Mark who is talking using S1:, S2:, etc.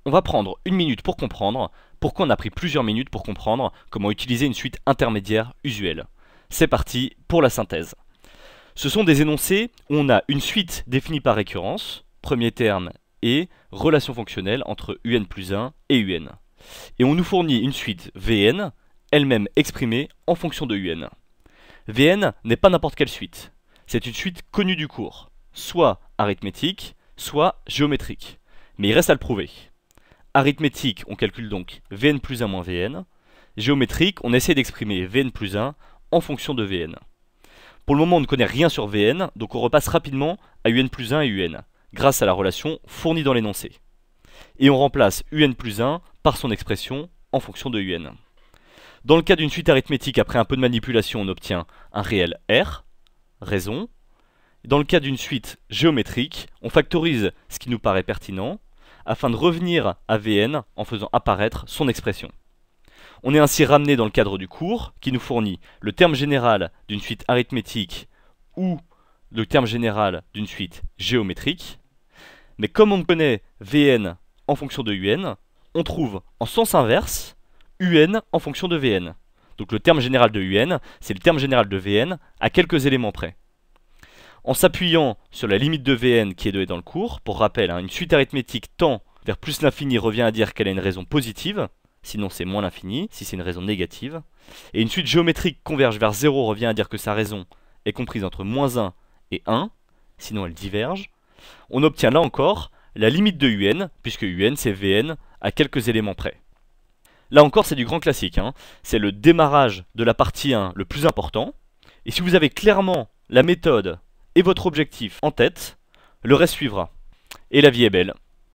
S1: On va prendre une minute pour comprendre pourquoi on a pris plusieurs minutes pour comprendre comment utiliser une suite intermédiaire usuelle. C'est parti pour la synthèse. Ce sont des énoncés où on a une suite définie par récurrence, premier terme et relation fonctionnelle entre un plus 1 et un. Et on nous fournit une suite Vn, elle-même exprimée en fonction de un. Vn n'est pas n'importe quelle suite, c'est une suite connue du cours, soit arithmétique, soit géométrique. Mais il reste à le prouver. Arithmétique, on calcule donc Vn plus 1 moins Vn. Géométrique, on essaie d'exprimer Vn plus 1 en fonction de Vn. Pour le moment, on ne connaît rien sur Vn, donc on repasse rapidement à un plus 1 et un, grâce à la relation fournie dans l'énoncé. Et on remplace un plus 1 par son expression en fonction de un. Dans le cas d'une suite arithmétique, après un peu de manipulation, on obtient un réel R, raison. Dans le cas d'une suite géométrique, on factorise ce qui nous paraît pertinent, afin de revenir à Vn en faisant apparaître son expression. On est ainsi ramené dans le cadre du cours, qui nous fournit le terme général d'une suite arithmétique ou le terme général d'une suite géométrique. Mais comme on connaît Vn en fonction de un, on trouve en sens inverse un en fonction de Vn. Donc le terme général de un, c'est le terme général de Vn à quelques éléments près. En s'appuyant sur la limite de Vn qui est donnée dans le cours, pour rappel, une suite arithmétique tend vers plus l'infini revient à dire qu'elle a une raison positive, sinon c'est moins l'infini, si c'est une raison négative. Et une suite géométrique converge vers 0 revient à dire que sa raison est comprise entre moins 1 et 1, sinon elle diverge. On obtient là encore la limite de un, puisque un c'est Vn à quelques éléments près. Là encore c'est du grand classique, c'est le démarrage de la partie 1 le plus important. Et si vous avez clairement la méthode et votre objectif en tête, le reste suivra. Et la vie est belle.